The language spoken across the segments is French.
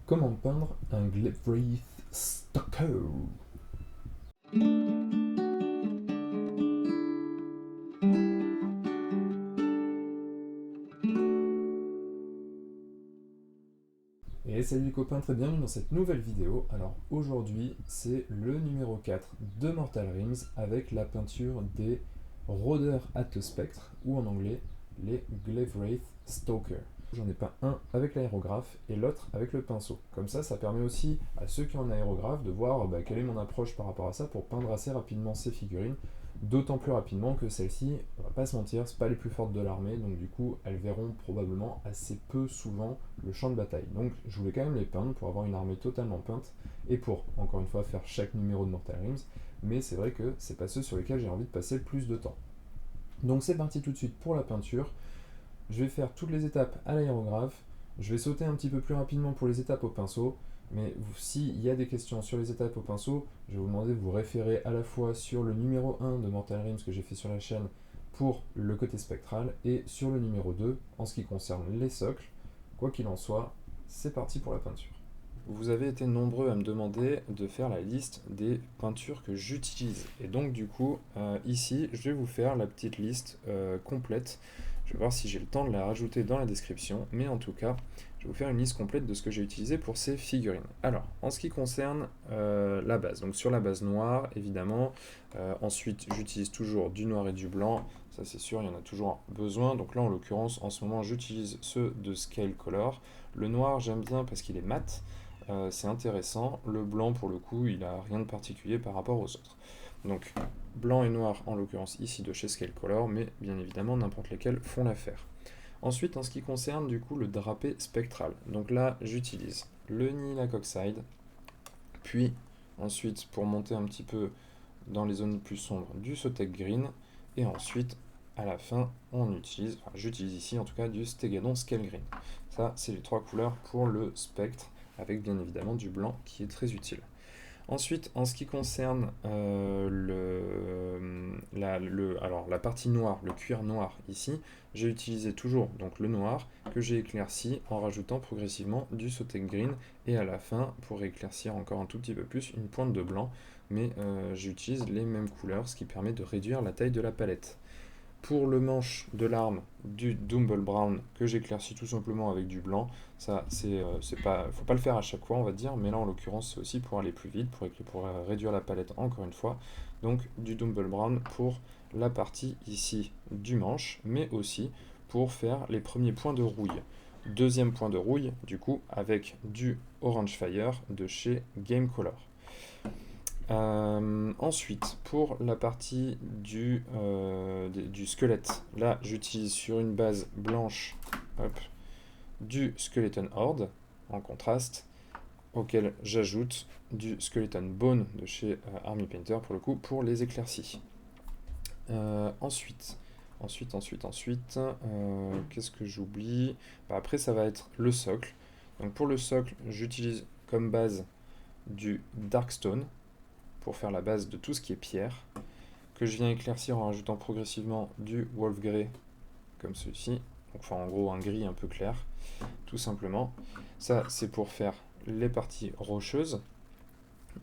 Comment peindre un Glyph Stucco? Et salut les copains, très bienvenue dans cette nouvelle vidéo. Alors aujourd'hui, c'est le numéro 4 de Mortal Realms avec la peinture des Rôdeurs Attospectre, ou en anglais, les Glyph Stalker. J'en ai peint un avec l'aérographe et l'autre avec le pinceau. Comme ça permet aussi à ceux qui ont un aérographe de voir quelle est mon approche par rapport à ça pour peindre assez rapidement ces figurines. D'autant plus rapidement que celles-ci, on va pas se mentir, c'est pas les plus fortes de l'armée, donc du coup elles verront probablement assez peu souvent le champ de bataille. Donc je voulais quand même les peindre pour avoir une armée totalement peinte et pour, encore une fois, faire chaque numéro de Mortal Realms, mais c'est vrai que c'est pas ceux sur lesquels j'ai envie de passer le plus de temps. Donc c'est parti tout de suite pour la peinture. Je vais faire toutes les étapes à l'aérographe, je vais sauter un petit peu plus rapidement pour les étapes au pinceau, mais s'il y a des questions sur les étapes au pinceau, je vais vous demander de vous référer à la fois sur le numéro 1 de Mortal Realms que j'ai fait sur la chaîne pour le côté spectral et sur le numéro 2 en ce qui concerne les socles. Quoi qu'il en soit, c'est parti pour la peinture. Vous avez été nombreux à me demander de faire la liste des peintures que j'utilise. Et donc du coup, ici, je vais vous faire la petite liste complète. Je vais voir si j'ai le temps de la rajouter dans la description, mais en tout cas, je vais vous faire une liste complète de ce que j'ai utilisé pour ces figurines. Alors, en ce qui concerne la base, donc sur la base noire, évidemment, ensuite j'utilise toujours du noir et du blanc, ça c'est sûr, il y en a toujours besoin, donc là en l'occurrence, en ce moment, j'utilise ceux de Scale Color. Le noir, j'aime bien parce qu'il est mat, c'est intéressant. Le blanc, pour le coup, il n'a rien de particulier par rapport aux autres. Donc, blanc et noir, en l'occurrence ici de chez Scale Color, mais bien évidemment, n'importe lesquels font l'affaire. Ensuite, en ce qui concerne du coup le drapé spectral, donc là, j'utilise le Nihilakh Oxide, puis ensuite, pour monter un petit peu dans les zones plus sombres, du Sotek Green, et ensuite, à la fin, j'utilise ici en tout cas du Stegadon Scale Green. Ça, c'est les trois couleurs pour le spectre, avec bien évidemment du blanc qui est très utile. Ensuite, en ce qui concerne la partie noire, le cuir noir ici, j'ai utilisé toujours donc le noir que j'ai éclairci en rajoutant progressivement du Sotek Green et à la fin, pour éclaircir encore un tout petit peu plus, une pointe de blanc, mais j'utilise les mêmes couleurs, ce qui permet de réduire la taille de la palette. Pour le manche de l'arme du Dumble Brown que j'éclaircis tout simplement avec du blanc, ça c'est pas, faut pas le faire à chaque fois on va dire, mais là en l'occurrence c'est aussi pour aller plus vite, pour réduire la palette encore une fois. Donc du Dumble Brown pour la partie ici du manche, mais aussi pour faire les premiers points de rouille. Deuxième point de rouille du coup avec du Orange Fire de chez Game Color. Ensuite, pour la partie du squelette, là j'utilise sur une base blanche hop, du Skeleton Horde en contraste, auquel j'ajoute du Skeleton Bone de chez Army Painter pour le coup pour les éclaircies. Ensuite, qu'est-ce que j'oublie? Après ça va être le socle. Donc pour le socle, j'utilise comme base du Darkstone pour faire la base de tout ce qui est pierre, que je viens éclaircir en rajoutant progressivement du Wolf Grey, comme celui-ci, enfin en gros un gris un peu clair, tout simplement. Ça c'est pour faire les parties rocheuses.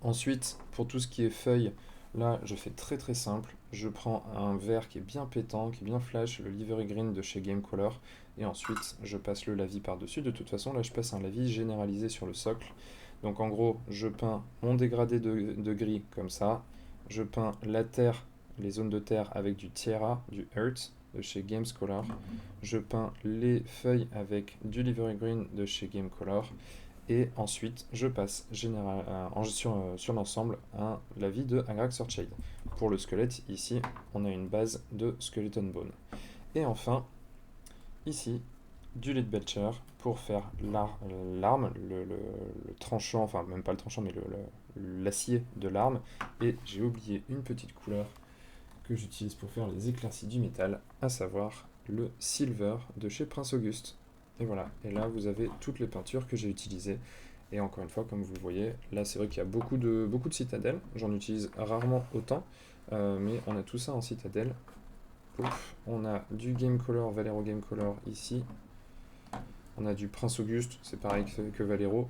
Ensuite, pour tout ce qui est feuilles, là je fais très très simple, je prends un vert qui est bien pétant, qui est bien flash, le Livery Green de chez Game Color, et ensuite je passe le lavis par-dessus. De toute façon là je passe un lavis généralisé sur le socle. Donc en gros, je peins mon dégradé de gris comme ça. Je peins la terre, les zones de terre avec du Tierra, du Earth de chez Games Color. Je peins les feuilles avec du Livery Green de chez Game Color. Et ensuite, je passe sur l'ensemble un lavis de Agrax Earthshade. Pour le squelette, ici, on a une base de Skeleton Bone. Et enfin, ici, du lead belcher pour faire l'arme, le tranchant, enfin même pas le tranchant, mais l'acier de l'arme. Et j'ai oublié une petite couleur que j'utilise pour faire les éclaircies du métal, à savoir le silver de chez Prince Auguste. Et voilà, et là vous avez toutes les peintures que j'ai utilisées. Et encore une fois, comme vous le voyez, là c'est vrai qu'il y a beaucoup de citadelles, j'en utilise rarement autant, mais on a tout ça en citadelle. Pouf. On a du Game Color, Valero Game Color ici. On a du Prince Auguste, c'est pareil que Valero.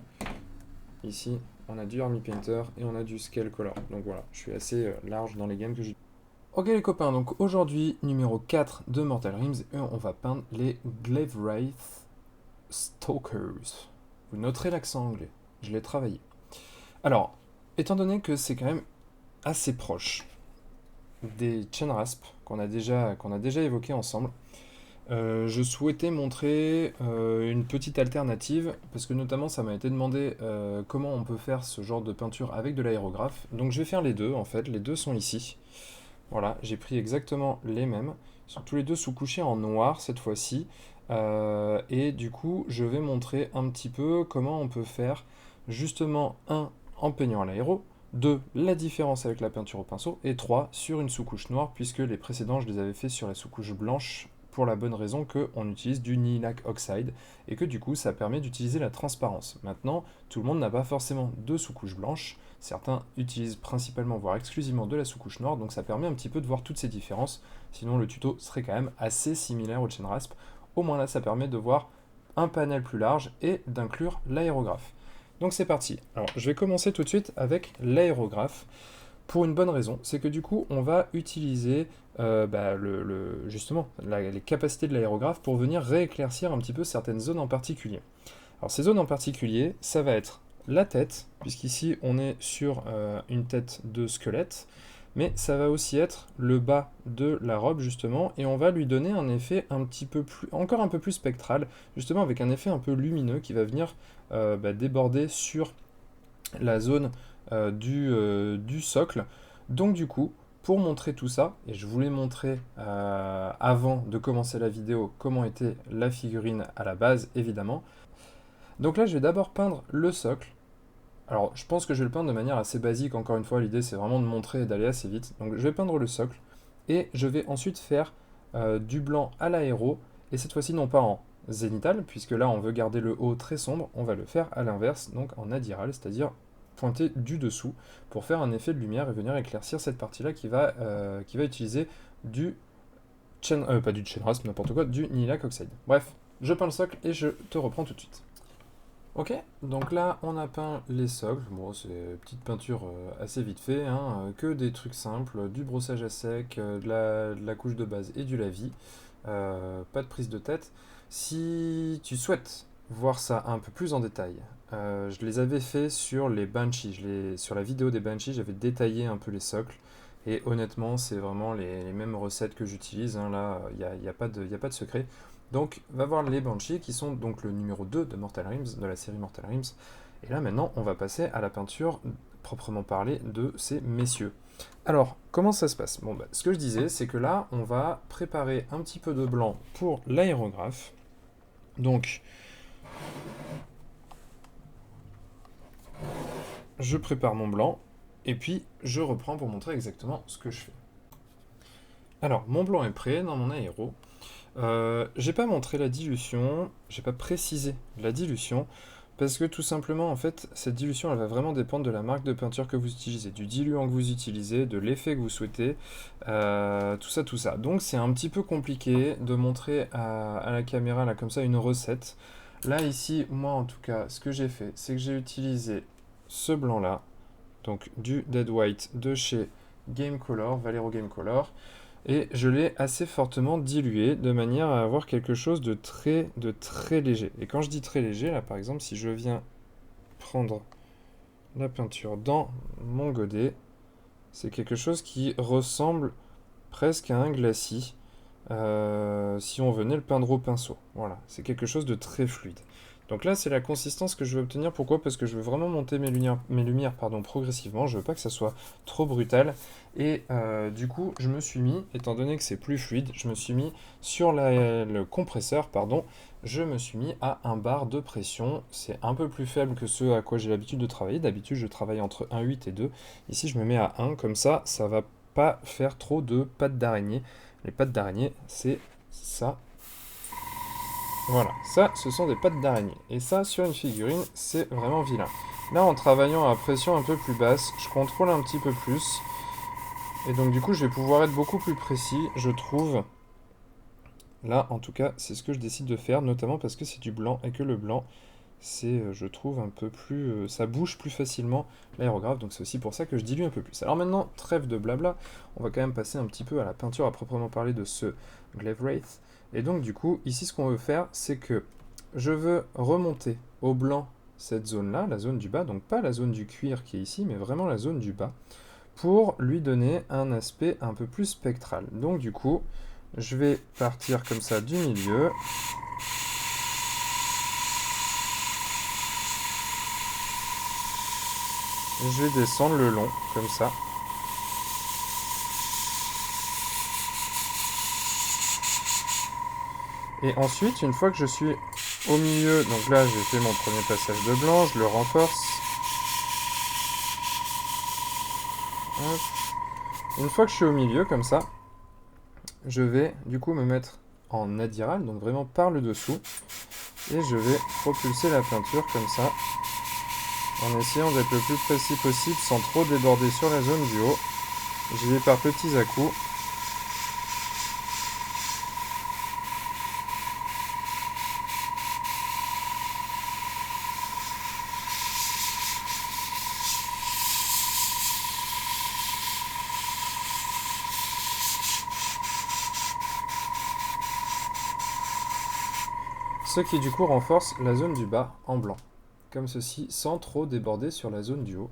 Ici, on a du Army Painter et on a du Scale Color. Donc voilà, je suis assez large dans les gammes que j'ai. Ok les copains, donc aujourd'hui, numéro 4 de Mortal Rims, et on va peindre les Glavewraith Stalkers. Vous noterez l'accent anglais, je l'ai travaillé. Alors, étant donné que c'est quand même assez proche des Chainrasp qu'on a déjà évoqué ensemble, je souhaitais montrer une petite alternative, parce que notamment ça m'a été demandé comment on peut faire ce genre de peinture avec de l'aérographe. Donc je vais faire les deux en fait, les deux sont ici. Voilà, j'ai pris exactement les mêmes. Ils sont tous les deux sous-couchés en noir cette fois-ci. Et du coup, je vais montrer un petit peu comment on peut faire justement, en peignant à l'aéro, 2, la différence avec la peinture au pinceau, et 3, sur une sous-couche noire, puisque les précédents, je les avais fait sur la sous-couche blanche, pour la bonne raison qu'on utilise du Nihilakh Oxide, et que du coup, ça permet d'utiliser la transparence. Maintenant, tout le monde n'a pas forcément de sous-couche blanche, certains utilisent principalement, voire exclusivement de la sous-couche noire, donc ça permet un petit peu de voir toutes ces différences, sinon le tuto serait quand même assez similaire au Chainrasp. Au moins là, ça permet de voir un panel plus large et d'inclure l'aérographe. Donc c'est parti. Alors je vais commencer tout de suite avec l'aérographe pour une bonne raison, c'est que du coup on va utiliser justement les capacités de l'aérographe pour venir rééclaircir un petit peu certaines zones en particulier. Alors ces zones en particulier, ça va être la tête, puisqu'ici on est sur une tête de squelette, mais ça va aussi être le bas de la robe justement, et on va lui donner un effet un petit peu plus, encore un peu plus spectral, justement avec un effet un peu lumineux qui va venir déborder sur la zone du socle. Donc du coup, pour montrer tout ça, et je voulais montrer avant de commencer la vidéo comment était la figurine à la base évidemment. Donc là je vais d'abord peindre le socle. Alors je pense que je vais le peindre de manière assez basique, encore une fois l'idée c'est vraiment de montrer et d'aller assez vite. Donc je vais peindre le socle et je vais ensuite faire du blanc à l'aéro, et cette fois-ci non pas en zénital, puisque là on veut garder le haut très sombre, on va le faire à l'inverse, donc en adiral, c'est-à-dire pointer du dessous pour faire un effet de lumière et venir éclaircir cette partie-là qui va utiliser du pas du Chainrasp, n'importe quoi, du Nihilakh Oxide. Bref, je peins le socle et je te reprends tout de suite. Ok, donc là on a peint les socles, bon c'est petite peinture assez vite fait, hein, que des trucs simples, du brossage à sec, de la couche de base et du lavis, pas de prise de tête. Si tu souhaites voir ça un peu plus en détail, je les avais fait sur les Banshees, sur la vidéo des Banshees j'avais détaillé un peu les socles, et honnêtement c'est vraiment les mêmes recettes que j'utilise, hein, là il n'y a pas de secret. Donc, va voir les Banshees, qui sont donc le numéro 2 de Mortal Rims, de la série Mortal Rims. Et là, maintenant, on va passer à la peinture proprement parlée de ces messieurs. Alors, comment ça se passe? Bon, ce que je disais, c'est que là, on va préparer un petit peu de blanc pour l'aérographe. Donc, je prépare mon blanc, et puis je reprends pour montrer exactement ce que je fais. Alors, mon blanc est prêt dans mon aéro. J'ai pas montré la dilution, j'ai pas précisé la dilution, parce que tout simplement, en fait, cette dilution, elle va vraiment dépendre de la marque de peinture que vous utilisez, du diluant que vous utilisez, de l'effet que vous souhaitez, tout ça. Donc c'est un petit peu compliqué de montrer à la caméra, là, comme ça, une recette. Là, ici, moi, en tout cas, ce que j'ai fait, c'est que j'ai utilisé ce blanc-là, donc du Dead White de chez Game Color, Valero Game Color, et je l'ai assez fortement dilué de manière à avoir quelque chose de très léger. Et quand je dis très léger, là par exemple, si je viens prendre la peinture dans mon godet, c'est quelque chose qui ressemble presque à un glacis, si on venait le peindre au pinceau. Voilà, c'est quelque chose de très fluide. Donc là, c'est la consistance que je veux obtenir. Pourquoi? Parce que je veux vraiment monter mes lumières progressivement. Je veux pas que ça soit trop brutal. Et du coup, je me suis mis, étant donné que c'est plus fluide, je me suis mis sur le compresseur, je me suis mis à 1 bar de pression. C'est un peu plus faible que ce à quoi j'ai l'habitude de travailler. D'habitude, je travaille entre 1,8 et 2. Ici, je me mets à 1, comme ça va pas faire trop de pattes d'araignée. Les pattes d'araignée, c'est ça. Voilà, ça, ce sont des pattes d'araignée. Et ça, sur une figurine, c'est vraiment vilain. Là, en travaillant à pression un peu plus basse, je contrôle un petit peu plus. Et donc, du coup, je vais pouvoir être beaucoup plus précis, je trouve. Là, en tout cas, c'est ce que je décide de faire, notamment parce que c'est du blanc et que le blanc, c'est, je trouve, un peu plus... ça bouge plus facilement l'aérographe, donc c'est aussi pour ça que je dilue un peu plus. Alors maintenant, trêve de blabla, on va quand même passer un petit peu à la peinture à proprement parler de ce Glaive Wraith. Et donc du coup, ici ce qu'on veut faire, c'est que je veux remonter au blanc cette zone-là, la zone du bas, donc pas la zone du cuir qui est ici, mais vraiment la zone du bas, pour lui donner un aspect un peu plus spectral. Donc du coup, je vais partir comme ça du milieu. Je vais descendre le long, comme ça. Et ensuite, une fois que je suis au milieu, donc là j'ai fait mon premier passage de blanc, je le renforce. Hop. Une fois que je suis au milieu, comme ça, je vais du coup me mettre en adiral, donc vraiment par le dessous. Et je vais propulser la peinture comme ça, en essayant d'être le plus précis possible sans trop déborder sur la zone du haut. J'y vais par petits à-coups. Ce qui du coup renforce la zone du bas en blanc, comme ceci, sans trop déborder sur la zone du haut.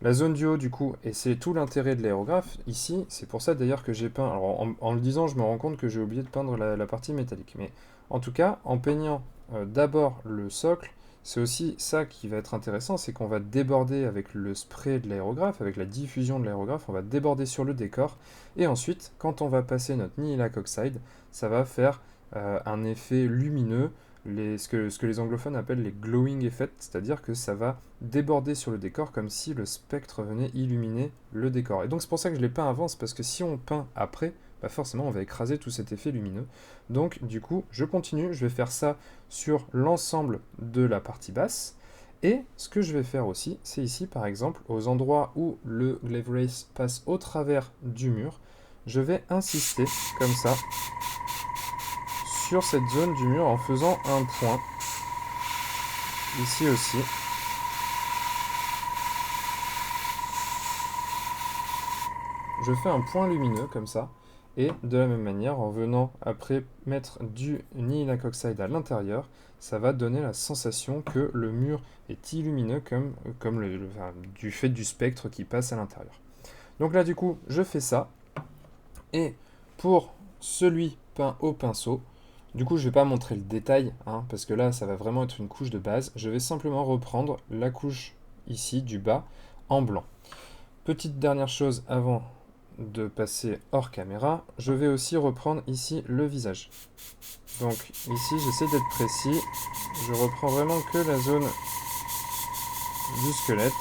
La zone du haut du coup, et c'est tout l'intérêt de l'aérographe, ici, c'est pour ça d'ailleurs que j'ai peint, alors en le disant je me rends compte que j'ai oublié de peindre la partie métallique, mais en tout cas, en peignant d'abord le socle, c'est aussi ça qui va être intéressant, c'est qu'on va déborder avec le spray de l'aérographe, avec la diffusion de l'aérographe, on va déborder sur le décor, et ensuite, quand on va passer notre Nihilakh Oxide, ça va faire un effet lumineux, ce que les anglophones appellent les glowing effects, c'est-à-dire que ça va déborder sur le décor comme si le spectre venait illuminer le décor. Et donc c'est pour ça que je l'ai peint avant, c'est parce que si on peint après, bah forcément on va écraser tout cet effet lumineux. Donc du coup, je continue, je vais faire ça sur l'ensemble de la partie basse. Et ce que je vais faire aussi, c'est ici par exemple, aux endroits où le Glaive Wraith passe au travers du mur, je vais insister comme ça sur cette zone du mur en faisant un point. Ici aussi. Je fais un point lumineux comme ça. Et de la même manière, en venant après mettre du Nihilakh Oxide à l'intérieur, ça va donner la sensation que le mur est illumineux comme du fait du spectre qui passe à l'intérieur. Donc là du coup, je fais ça. Et pour celui peint au pinceau, du coup je ne vais pas montrer le détail, hein, parce que là ça va vraiment être une couche de base. Je vais simplement reprendre la couche ici du bas en blanc. Petite dernière chose avant de passer hors caméra, je vais aussi reprendre ici le visage. Donc ici j'essaie d'être précis, je reprends vraiment que la zone du squelette.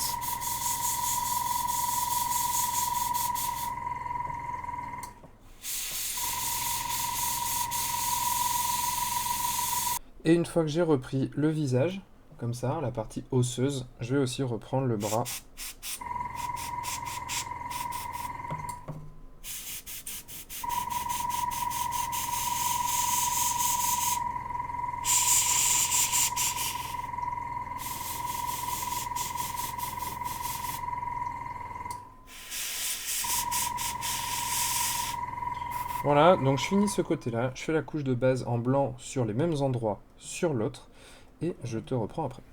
Et une fois que j'ai repris le visage, comme ça, la partie osseuse, je vais aussi reprendre le bras. Voilà, donc je finis ce côté-là, je fais la couche de base en blanc sur les mêmes endroits sur l'autre, et je te reprends après.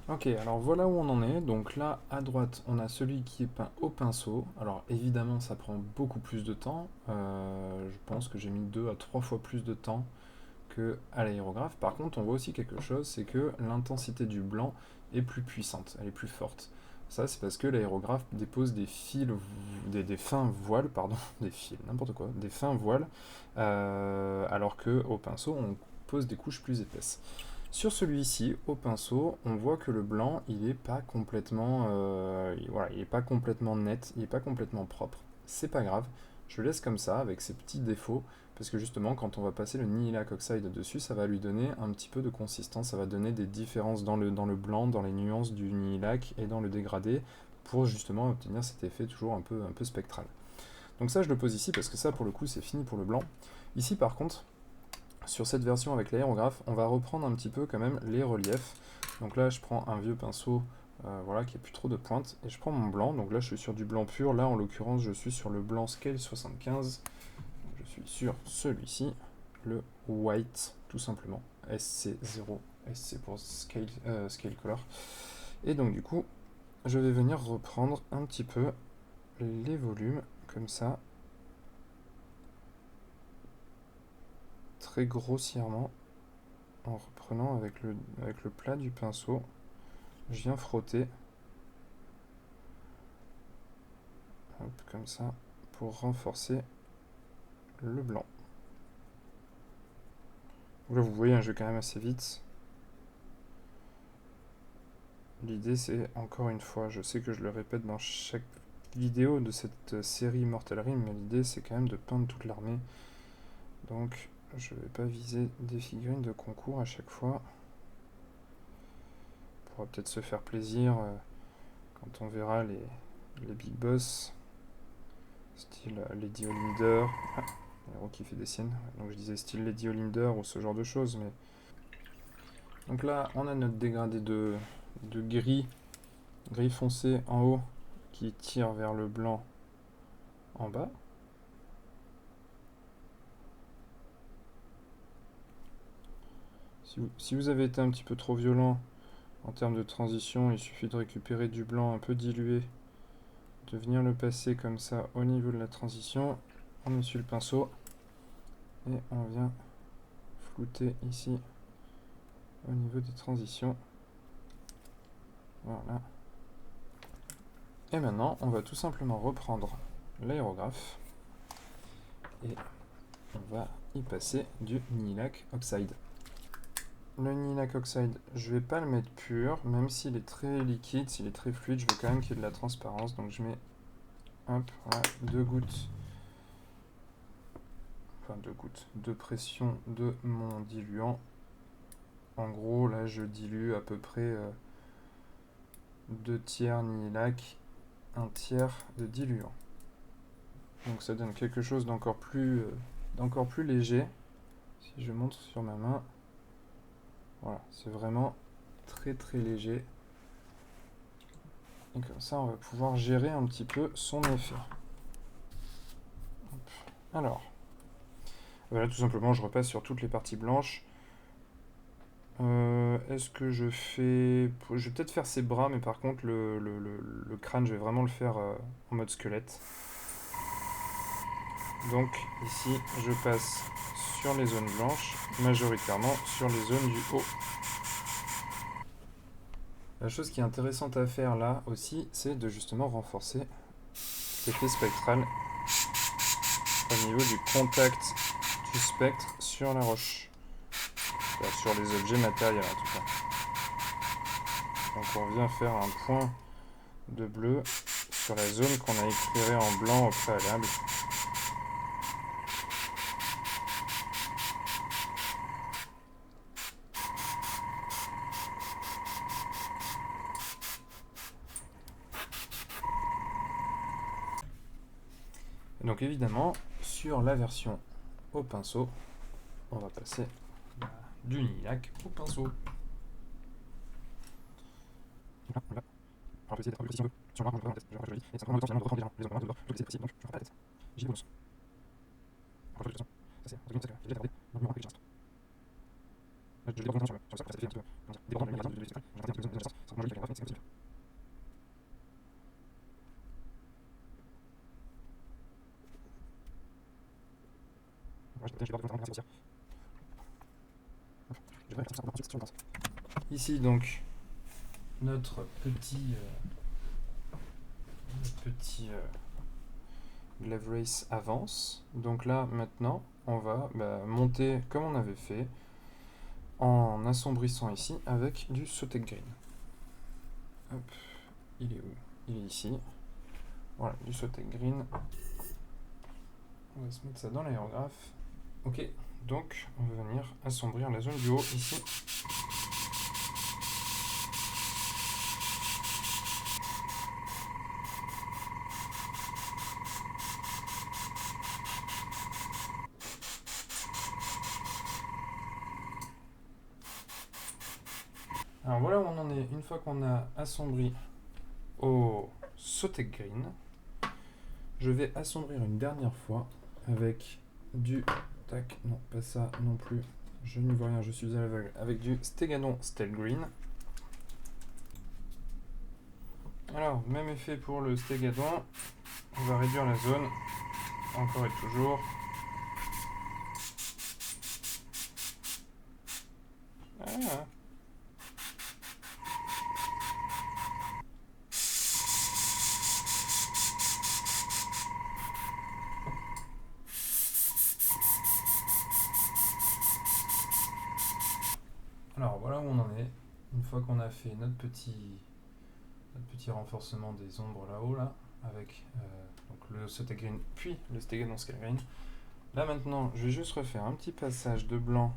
Ok, alors voilà où on en est. Donc là, à droite, on a celui qui est peint au pinceau. Alors évidemment, ça prend beaucoup plus de temps. Je pense que j'ai mis 2 à 3 fois plus de temps qu'à l'aérographe. Par contre, on voit aussi quelque chose, c'est que l'intensité du blanc est plus puissante, elle est plus forte. Ça, c'est parce que l'aérographe dépose des fils, des fins voiles, pardon, des fils, n'importe quoi, des fins voiles, alors qu'au pinceau, on pose des couches plus épaisses. Sur celui-ci, au pinceau, on voit que le blanc, il n'est pas complètement, voilà, il est pas complètement net, il n'est pas complètement propre. C'est pas grave, je le laisse comme ça, avec ses petits défauts, parce que justement, quand on va passer le Nihilakh Oxide dessus, ça va lui donner un petit peu de consistance, ça va donner des différences dans le blanc, dans les nuances du Nihilakh et dans le dégradé, pour justement obtenir cet effet toujours un peu spectral. Donc ça, je le pose ici, parce que ça, pour le coup, c'est fini pour le blanc. Ici, par contre, sur cette version avec l'aérographe, on va reprendre un petit peu quand même les reliefs. Donc là, je prends un vieux pinceau voilà, qui n'a plus trop de pointe, et je prends mon blanc. Donc là, je suis sur du blanc pur. Là, en l'occurrence, je suis sur le blanc Scale 75. Je suis sur celui-ci, le White, tout simplement. SC0, SC pour Scale, Scale Color. Et donc, du coup, je vais venir reprendre un petit peu les volumes, comme ça, très grossièrement, en reprenant avec le plat du pinceau. Je viens frotter, hop, comme ça, pour renforcer le blanc. Donc là, vous voyez, je vais quand même assez vite. L'idée, c'est, encore une fois, je sais que je le répète dans chaque vidéo de cette série Mortal Rim, mais l'idée, c'est quand même de peindre toute l'armée. Donc, je vais pas viser des figurines de concours à chaque fois. On pourra peut-être se faire plaisir quand on verra les big boss, style Lady Olinder. Ah, héros qui fait des siennes. Donc je disais style Lady Olinder ou ce genre de choses. Mais... Donc là, on a notre dégradé de gris foncé en haut qui tire vers le blanc en bas. Si vous avez été un petit peu trop violent en termes de transition, il suffit de récupérer du blanc un peu dilué, de venir le passer comme ça au niveau de la transition. On essuie le pinceau et on vient flouter ici au niveau des transitions. Voilà. Et maintenant, on va tout simplement reprendre l'aérographe et on va y passer du Nihilakh Oxide. Le Nihilakh Oxide, je vais pas le mettre pur, même s'il est très liquide, s'il est très fluide, je veux quand même qu'il y ait de la transparence. Donc je mets hop, voilà, 2 gouttes, enfin 2 gouttes de pression de mon diluant. En gros, là, je dilue à peu près 2 tiers Nihilakh, 1 tiers de diluant. Donc ça donne quelque chose d'encore plus léger. Si je montre sur ma main, voilà, c'est vraiment très très léger. Et comme ça, on va pouvoir gérer un petit peu son effet. Hop. Alors, voilà, tout simplement, je repasse sur toutes les parties blanches. Est-ce que je fais... Je vais peut-être faire ses bras, mais par contre, le crâne, je vais vraiment le faire en mode squelette. Donc, ici, je passe sur les zones blanches, majoritairement sur les zones du haut. La chose qui est intéressante à faire là aussi, c'est de justement renforcer l'effet spectral au niveau du contact du spectre sur la roche. Enfin, sur les objets matériels en tout cas. Donc on vient faire un point de bleu sur la zone qu'on a éclairée en blanc au préalable. Et donc évidemment, sur la version au pinceau, on va passer du Nihilakh au pinceau. Voilà. On va essayer d'être un peu précis un peu sur l'arbre, je vais faire un test, je vais faire un test, et ça prend le temps finalement de reprendre les zones dedans, donc c'est possible, donc je ne ferai pas la tête. J'y vais bonus. Alors, de toute façon, ça c'est, entre guillemets, c'est que j'ai déjà regardé dans le numéro que j'ai instant. Là, je déborde maintenant sur ça, ça fait un petit peu, comment dire, débordant de la lumière de spectral, j'ai regardé un peu les zones de distance, ça prend juste avec la graphique, c'est possible. Voilà, je vais vraiment sortir. Je vais faire ça ensuite sur le temps. Ici donc, notre petit Glaive Race avance. Donc là, maintenant, on va monter comme on avait fait, en assombrissant ici avec du Sotek Green. Hop, il est où? Il est ici. Voilà, du Sotek Green. On va se mettre ça dans l'aérographe. Ok, donc on va venir assombrir la zone du haut ici. Alors voilà où on en est. Une fois qu'on a assombri au Sotek Green, je vais assombrir une dernière fois avec du... Tac, non, pas ça non plus. Je n'y vois rien, je suis à l'aveugle. Avec du Stegadon Steel Green. Alors, même effet pour le Stegadon. On va réduire la zone. Encore et toujours. Ah. Alors voilà où on en est. Une fois qu'on a fait notre petit renforcement des ombres là-haut, là, avec donc le Sotek Green puis le Stegadon Steel Green. Là maintenant, je vais juste refaire un petit passage de blanc,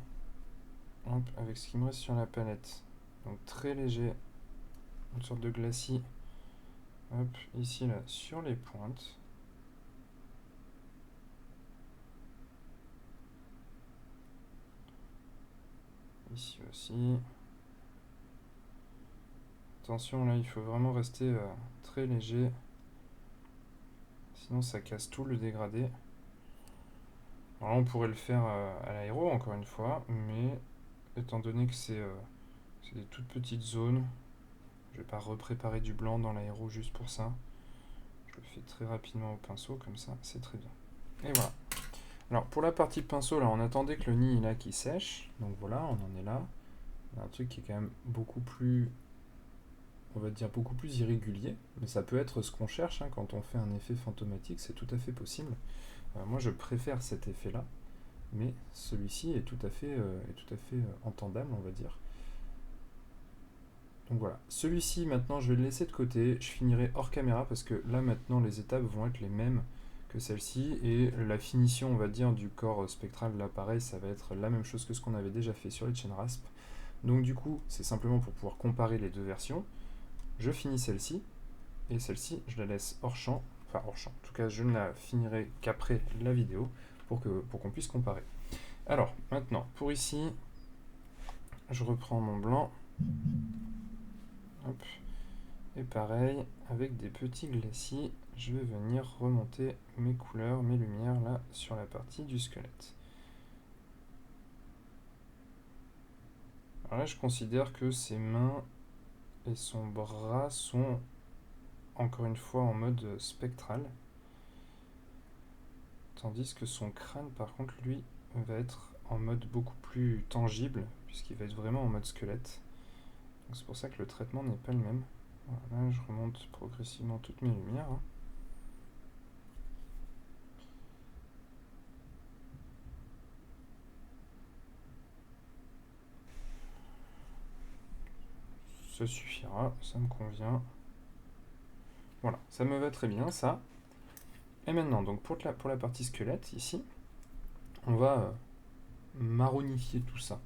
hop, avec ce qui me reste sur la palette. Donc très léger, une sorte de glacis. Hop, ici là, sur les pointes. Ici aussi. Attention là, il faut vraiment rester très léger. Sinon ça casse tout le dégradé. Alors là, on pourrait le faire à l'aéro encore une fois, mais étant donné que c'est des toutes petites zones, je vais pas repréparer du blanc dans l'aéro juste pour ça. Je le fais très rapidement au pinceau, comme ça, c'est très bien. Et voilà. Alors pour la partie pinceau, là, on attendait que le nid là qui sèche. Donc voilà, on en est là. On a un truc qui est quand même beaucoup plus, on va dire beaucoup plus irrégulier, mais ça peut être ce qu'on cherche hein, quand on fait un effet fantomatique, c'est tout à fait possible. Moi, je préfère cet effet-là, mais celui-ci est tout à fait entendable, on va dire. Donc voilà, celui-ci maintenant je vais le laisser de côté, je finirai hors caméra parce que là maintenant les étapes vont être les mêmes que celle-ci et la finition on va dire du corps spectral là pareil ça va être la même chose que ce qu'on avait déjà fait sur les chain rasp. Donc du coup c'est simplement pour pouvoir comparer les deux versions. Je finis celle-ci et celle-ci je la laisse hors champ, enfin hors champ, en tout cas je ne la finirai qu'après la vidéo pour qu'on puisse comparer. Alors maintenant pour ici je reprends mon blanc. Hop. Et pareil, avec des petits glacis, je vais venir remonter mes couleurs, mes lumières là sur la partie du squelette. Alors là, je considère que ses mains et son bras sont encore une fois en mode spectral. Tandis que son crâne, par contre, lui, va être en mode beaucoup plus tangible, puisqu'il va être vraiment en mode squelette. Donc c'est pour ça que le traitement n'est pas le même. Voilà, je remonte progressivement toutes mes lumières. Hein. Ça suffira, ça me convient. Voilà, ça me va très bien ça. Et maintenant, donc pour la partie squelette, ici, on va marronifier tout ça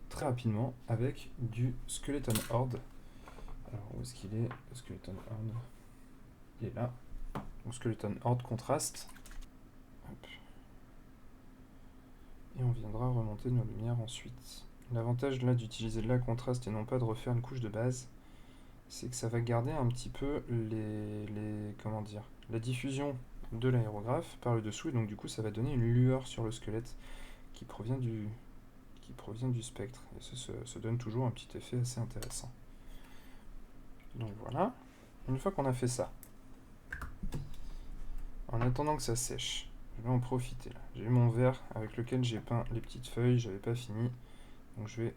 très rapidement avec du Skeleton Horde. Alors, où est-ce qu'il est, le Skeleton Horde? Il est là. Donc Skeleton Horde contraste. Hop. Et on viendra remonter nos lumières ensuite. L'avantage là d'utiliser de la contraste et non pas de refaire une couche de base, c'est que ça va garder un petit peu comment dire, la diffusion de l'aérographe par le dessous et donc du coup ça va donner une lueur sur le squelette qui provient du spectre et ça donne toujours un petit effet assez intéressant. Donc voilà, une fois qu'on a fait ça, en attendant que ça sèche, je vais en profiter là. J'ai eu mon verre avec lequel j'ai peint les petites feuilles, j'avais pas fini, donc je vais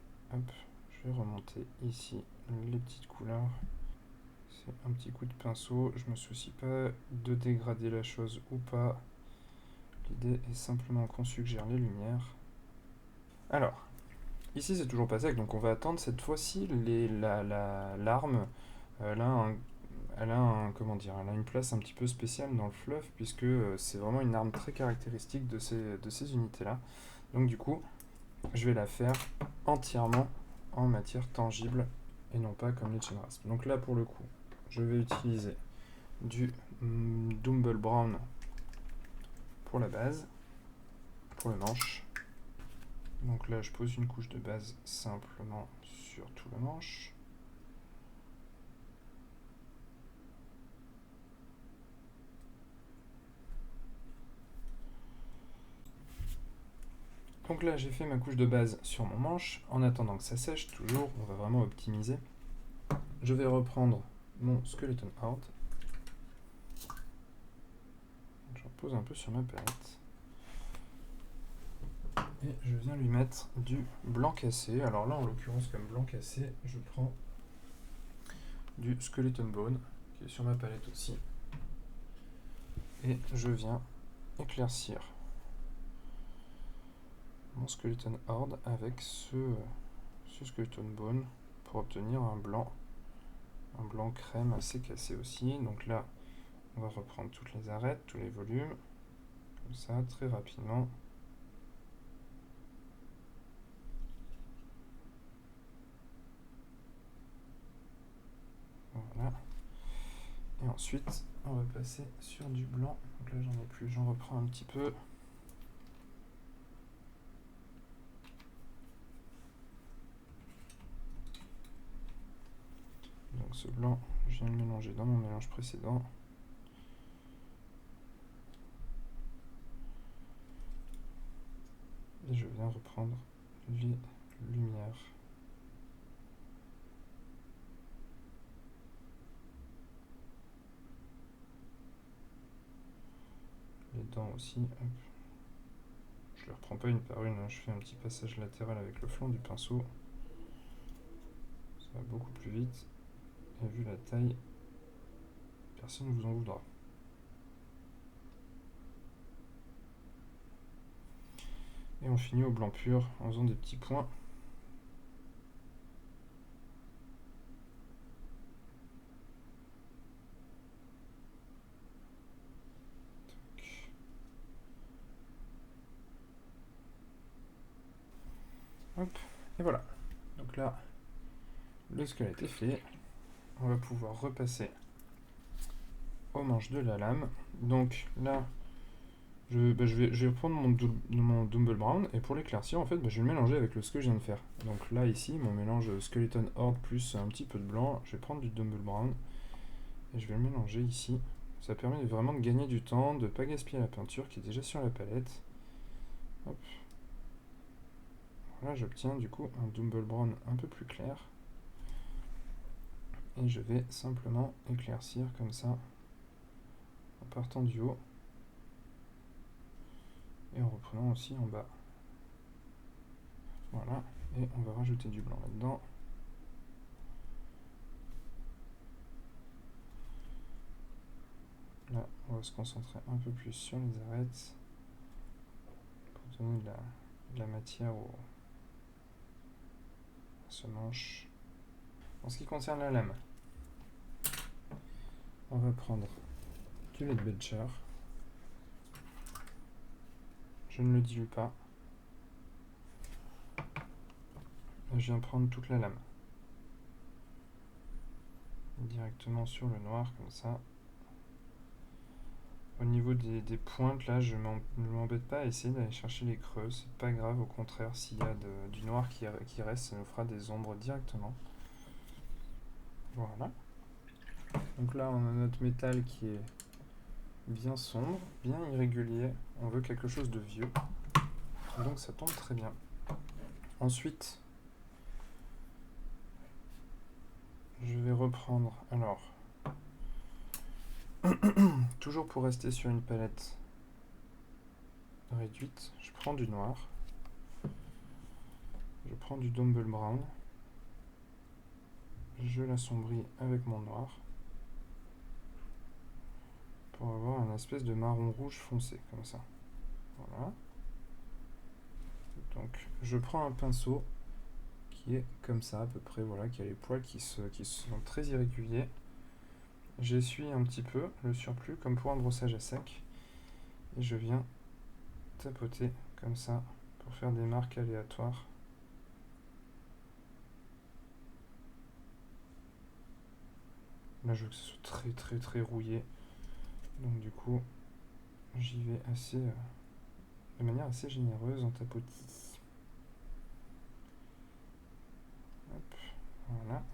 remonter ici les petites couleurs. C'est un petit coup de pinceau, je me soucie pas de dégrader la chose ou pas. L'idée est simplement qu'on suggère les lumières. Alors, ici c'est toujours pas sec, donc on va attendre cette fois-ci l'arme. Elle a une place un petit peu spéciale dans le fluff puisque c'est vraiment une arme très caractéristique de ces unités-là. Donc du coup, je vais la faire entièrement en matière tangible et non pas comme les chain rasp. Donc là pour le coup, je vais utiliser du Dumble Brown pour la base, pour le manche. Donc là je pose une couche de base simplement sur tout le manche. Donc là, j'ai fait ma couche de base sur mon manche. En attendant que ça sèche, toujours, on va vraiment optimiser. Je vais reprendre mon Skeleton Horde. Je repose un peu sur ma palette. Et je viens lui mettre du blanc cassé. Alors là, en l'occurrence, comme blanc cassé, je prends du Skeleton Bone, qui est sur ma palette aussi. Et je viens éclaircir mon Skeleton Horde avec ce Skeleton Bone pour obtenir un blanc crème assez cassé aussi. Donc là, on va reprendre toutes les arêtes, tous les volumes, comme ça, très rapidement. Voilà. Et ensuite, on va passer sur du blanc. Donc là, j'en ai plus, j'en reprends un petit peu. Donc ce blanc, je viens le mélanger dans mon mélange précédent. Et je viens reprendre les lumières. Les dents aussi. Hop. Je les reprends pas une par une, hein. Je fais un petit passage latéral avec le flanc du pinceau. Ça va beaucoup plus vite. Et vu la taille, personne ne vous en voudra. Et on finit au blanc pur en faisant des petits points. Hop, et voilà. Donc là, le squelette est fait. On va pouvoir repasser aux manches de la lame. Donc là, je vais reprendre mon Dumble Brown, et pour l'éclaircir, en fait, je vais le mélanger avec ce que je viens de faire. Donc là, ici, mon mélange Skeleton Horde plus un petit peu de blanc, je vais prendre du Dumble Brown, et je vais le mélanger ici. Ça permet vraiment de gagner du temps, de ne pas gaspiller la peinture qui est déjà sur la palette. Hop. Là, j'obtiens du coup un Dumble Brown un peu plus clair. Et je vais simplement éclaircir comme ça, en partant du haut, et en reprenant aussi en bas. Voilà, et on va rajouter du blanc là-dedans. Là, on va se concentrer un peu plus sur les arêtes pour donner de la matière à ce manche. En ce qui concerne la lame, on va prendre du Leadbelcher. Je ne le dilue pas. Et je viens prendre toute la lame. Directement sur le noir, comme ça. Au niveau des pointes, là, je ne m'embête pas à essayer d'aller chercher les creux. C'est pas grave, au contraire, s'il y a du noir qui reste, ça nous fera des ombres directement. Voilà. Donc là, on a notre métal qui est bien sombre, bien irrégulier. On veut quelque chose de vieux. Donc ça tombe très bien. Ensuite, je vais reprendre, alors, toujours pour rester sur une palette réduite, je prends du noir. Je prends du Dumble Brown. Je l'assombris avec mon noir pour avoir un espèce de marron rouge foncé, comme ça. Voilà. Donc je prends un pinceau qui est comme ça à peu près, voilà, qui a les poils qui sont très irréguliers. J'essuie un petit peu le surplus comme pour un brossage à sec et je viens tapoter comme ça pour faire des marques aléatoires. Là je veux que ce soit très très très rouillé, donc du coup j'y vais de manière assez généreuse en tapotis. Hop, voilà.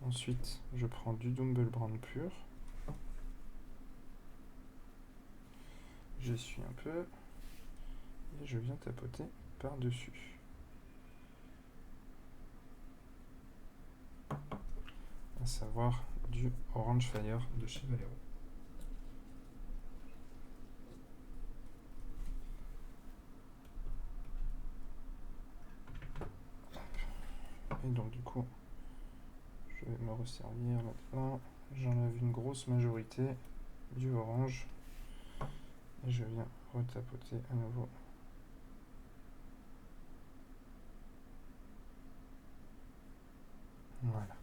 Ensuite, je prends du Dumble Brown pur. J'essuie un peu. et je viens tapoter par-dessus. À savoir du Orange Fire de chez Valero. Et donc du coup, je vais me resservir là-dedans. J'enlève une grosse majorité du orange et je viens retapoter à nouveau. Voilà.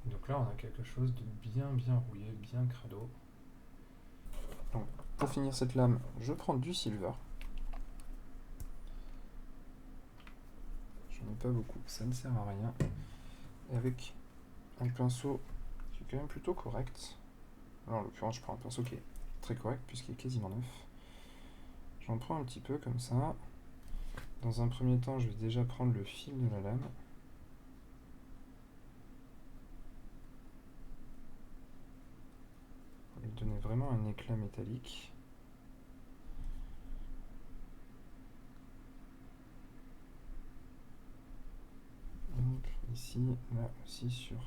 Donc là, on a quelque chose de bien rouillé, bien crado. Donc, pour finir cette lame, je prends du silver. J'en ai pas beaucoup, ça ne sert à rien. Et avec un pinceau qui est quand même plutôt correct. Alors, en l'occurrence, je prends un pinceau qui est très correct puisqu'il est quasiment neuf. J'en prends un petit peu comme ça. Dans un premier temps, je vais déjà prendre le fil de la lame. Pour lui donner vraiment un éclat métallique. Hop, ici, là aussi sur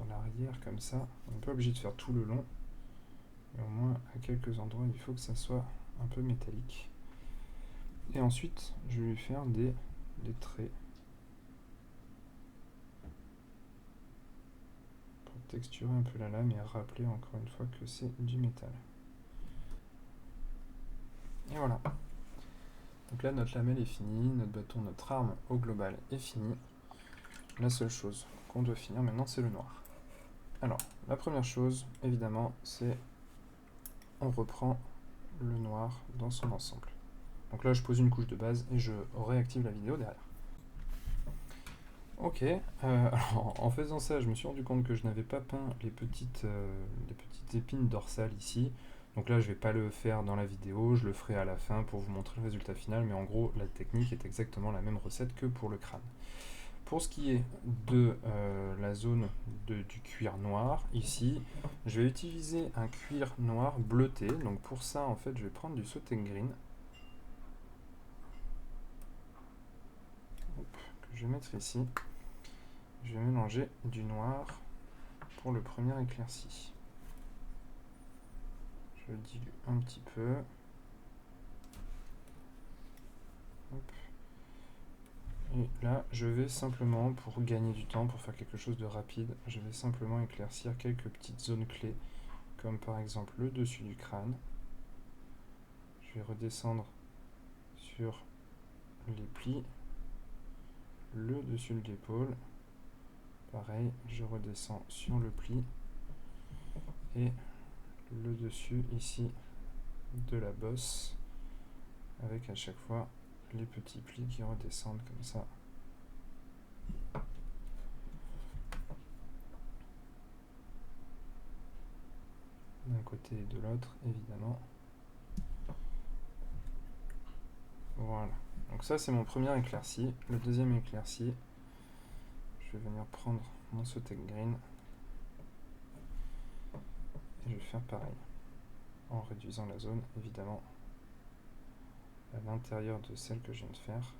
l'arrière comme ça. On n'est pas obligé de faire tout le long. Mais au moins, à quelques endroits, il faut que ça soit un peu métallique. Et ensuite, je vais lui faire des traits. Pour texturer un peu la lame et rappeler encore une fois que c'est du métal. Et voilà. Donc là, notre lamelle est finie, notre bâton, notre arme au global est finie. La seule chose qu'on doit finir maintenant, c'est le noir. Alors, la première chose, évidemment, c'est on reprend le noir dans son ensemble. Donc là, je pose une couche de base et je réactive la vidéo derrière. Ok, alors en faisant ça, je me suis rendu compte que je n'avais pas peint les petites épines dorsales ici. Donc là, je ne vais pas le faire dans la vidéo, je le ferai à la fin pour vous montrer le résultat final, mais en gros, la technique est exactement la même recette que pour le crâne. Pour ce qui est de la zone du cuir noir, ici, je vais utiliser un cuir noir bleuté. Donc pour ça, en fait, je vais prendre du Sotek Green. Que je vais mettre ici. Je vais mélanger du noir pour le premier éclairci. Je dilue un petit peu. Hop. Et là, je vais simplement, pour gagner du temps, pour faire quelque chose de rapide, je vais simplement éclaircir quelques petites zones clés, comme par exemple le dessus du crâne. Je vais redescendre sur les plis, le dessus de l'épaule. Pareil, je redescends sur le pli et le dessus ici de la bosse, avec à chaque fois les petits plis qui redescendent comme ça. D'un côté et de l'autre, évidemment. Voilà. Donc ça, c'est mon premier éclairci. Le deuxième éclairci, je vais venir prendre mon Sotek Green et je vais faire pareil, en réduisant la zone, évidemment, à l'intérieur de celle que je viens de faire.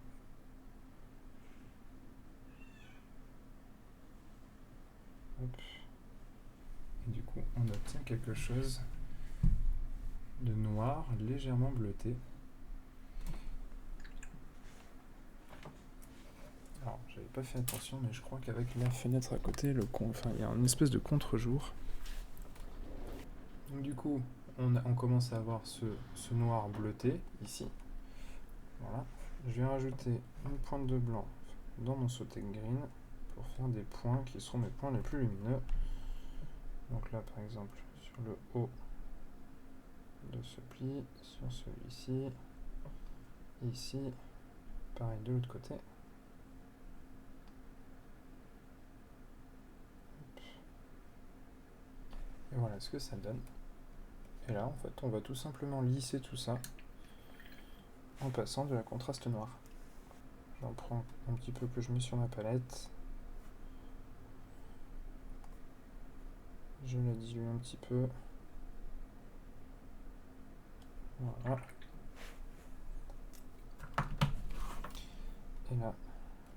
Hop. Et du coup, on obtient quelque chose de noir, légèrement bleuté. Alors, j'avais pas fait attention, mais je crois qu'avec la fenêtre à côté, il y a une espèce de contre-jour. Donc du coup, on commence à avoir ce noir bleuté ici. Voilà. Je vais rajouter une pointe de blanc dans mon Sotek Green pour faire des points qui seront mes points les plus lumineux. Donc là, par exemple, sur le haut de ce pli, sur celui-ci, ici, pareil de l'autre côté. Et voilà ce que ça donne. Et là, en fait, on va tout simplement lisser tout ça en passant de la contraste noir. J'en prends un petit peu que je mets sur ma palette. Je la dilue un petit peu. Voilà. Et là,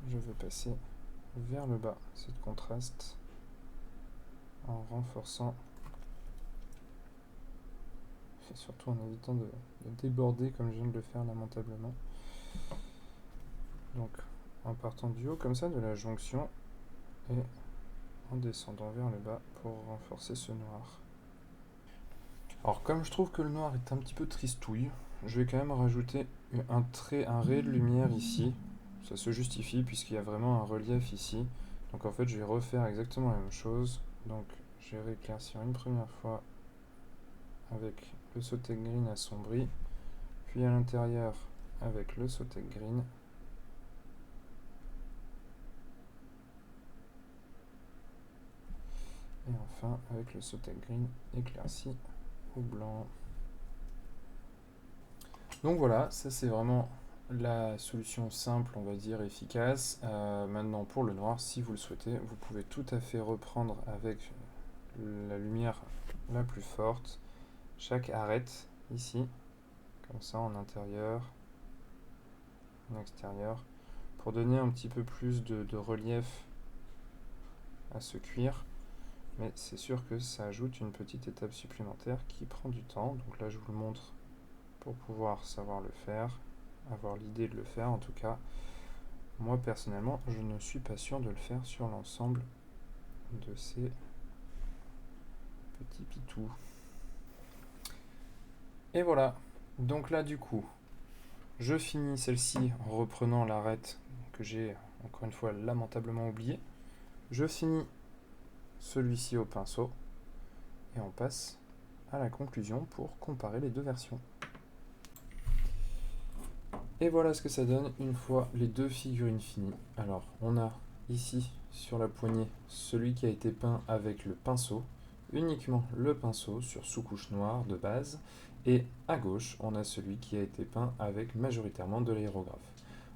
je vais passer vers le bas ce contraste en renforçant et surtout en évitant de déborder comme je viens de le faire lamentablement. Donc en partant du haut comme ça de la jonction et en descendant vers le bas pour renforcer ce noir. Alors comme je trouve que le noir est un petit peu tristouille, je vais quand même rajouter un ray de lumière ici. Ça se justifie puisqu'il y a vraiment un relief ici. Donc en fait je vais refaire exactement la même chose. Donc je vais rééclaircir une première fois avec le Sotek Green assombri, puis à l'intérieur avec le Sotek Green. Et enfin avec le Sotek Green éclairci au blanc. Donc voilà, ça c'est vraiment la solution simple, on va dire, efficace. Maintenant pour le noir, si vous le souhaitez, vous pouvez tout à fait reprendre avec la lumière la plus forte chaque arête ici, comme ça en intérieur, en extérieur, pour donner un petit peu plus de relief à ce cuir. Mais c'est sûr que ça ajoute une petite étape supplémentaire qui prend du temps. Donc là je vous le montre pour pouvoir savoir le faire, avoir l'idée de le faire en tout cas. Moi personnellement, je ne suis pas sûr de le faire sur l'ensemble de ces petits pitous. Et voilà, donc là du coup, je finis celle-ci en reprenant l'arête que j'ai encore une fois lamentablement oublié. Je finis celui-ci au pinceau et on passe à la conclusion pour comparer les deux versions. Et voilà ce que ça donne une fois les deux figurines finies. Alors on a ici sur la poignée celui qui a été peint avec le pinceau, uniquement le pinceau sur sous-couche noire de base, et à gauche on a celui qui a été peint avec majoritairement de l'aérographe.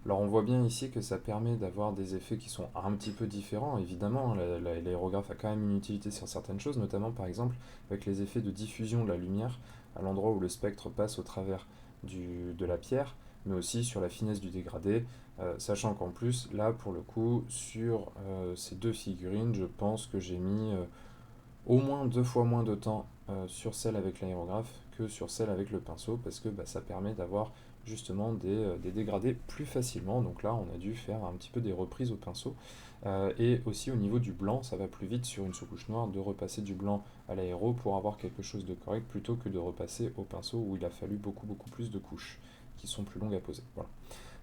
Alors on voit bien ici que ça permet d'avoir des effets qui sont un petit peu différents, évidemment, l'aérographe a quand même une utilité sur certaines choses, notamment par exemple avec les effets de diffusion de la lumière à l'endroit où le spectre passe au travers de la pierre, mais aussi sur la finesse du dégradé, sachant qu'en plus, là, pour le coup, sur ces deux figurines, je pense que j'ai mis au moins 2 fois moins de temps sur celle avec l'aérographe que sur celle avec le pinceau, parce que ça permet d'avoir justement des dégradés plus facilement. Donc là, on a dû faire un petit peu des reprises au pinceau. Et aussi au niveau du blanc, ça va plus vite sur une sous-couche noire de repasser du blanc à l'aéro pour avoir quelque chose de correct, plutôt que de repasser au pinceau où il a fallu beaucoup plus de couches qui sont plus longues à poser. Voilà.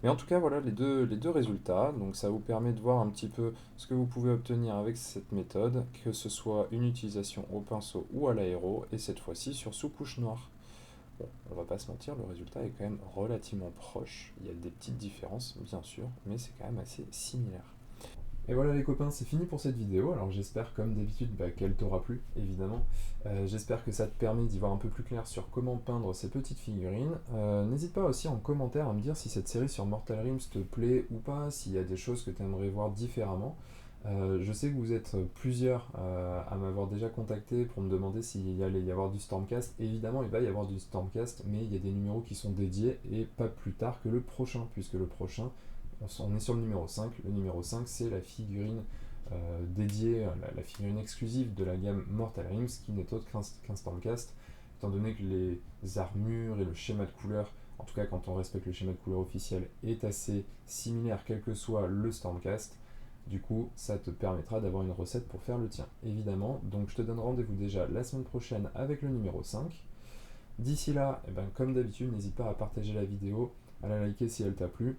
Mais en tout cas, voilà les deux résultats. Donc ça vous permet de voir un petit peu ce que vous pouvez obtenir avec cette méthode, que ce soit une utilisation au pinceau ou à l'aéro, et cette fois-ci sur sous-couche noire. Bon, on va pas se mentir, le résultat est quand même relativement proche. Il y a des petites différences, bien sûr, mais c'est quand même assez similaire. Et voilà les copains, c'est fini pour cette vidéo. Alors j'espère comme d'habitude qu'elle t'aura plu, évidemment. J'espère que ça te permet d'y voir un peu plus clair sur comment peindre ces petites figurines. N'hésite pas aussi en commentaire à me dire si cette série sur Mortal Rims te plaît ou pas, s'il y a des choses que tu aimerais voir différemment. Je sais que vous êtes plusieurs à m'avoir déjà contacté pour me demander s'il allait y avoir du Stormcast. Évidemment, il va y avoir du Stormcast, mais il y a des numéros qui sont dédiés et pas plus tard que le prochain, puisque le prochain, on est sur le numéro 5. Le numéro 5, c'est la figurine dédiée, la figurine exclusive de la gamme Mortal Rims, qui n'est autre qu'un Stormcast, étant donné que les armures et le schéma de couleur, en tout cas quand on respecte le schéma de couleur officiel, est assez similaire quel que soit le Stormcast. Du coup, ça te permettra d'avoir une recette pour faire le tien, évidemment. Donc je te donne rendez-vous déjà la semaine prochaine avec le numéro 5. D'ici là, comme d'habitude, n'hésite pas à partager la vidéo, à la liker si elle t'a plu.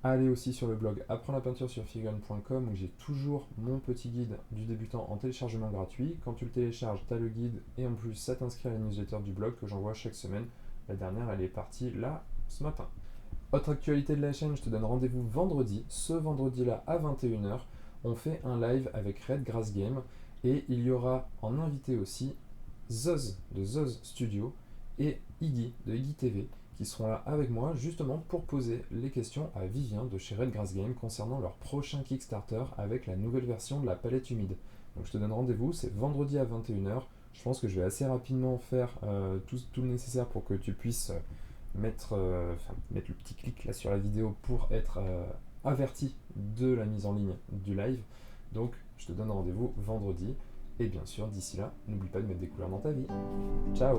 Allez aussi sur le blog apprendre la peinture sur figurine.com où j'ai toujours mon petit guide du débutant en téléchargement gratuit. Quand tu le télécharges, tu as le guide et en plus ça t'inscrit à la newsletter du blog que j'envoie chaque semaine. La dernière, elle est partie là, ce matin. Autre actualité de la chaîne, je te donne rendez-vous vendredi. Ce vendredi-là à 21h, on fait un live avec Red Grass Game et il y aura en invité aussi Zoz de Zoz Studio et Iggy de Iggy TV qui seront là avec moi justement pour poser les questions à Vivien de chez Red Grass Game concernant leur prochain Kickstarter avec la nouvelle version de la palette humide. Donc je te donne rendez-vous, c'est vendredi à 21h. Je pense que je vais assez rapidement faire tout le nécessaire pour que tu puisses mettre le petit clic là sur la vidéo pour être averti de la mise en ligne du live. Donc je te donne rendez-vous vendredi. Et bien sûr, d'ici là, n'oublie pas de mettre des couleurs dans ta vie. Ciao!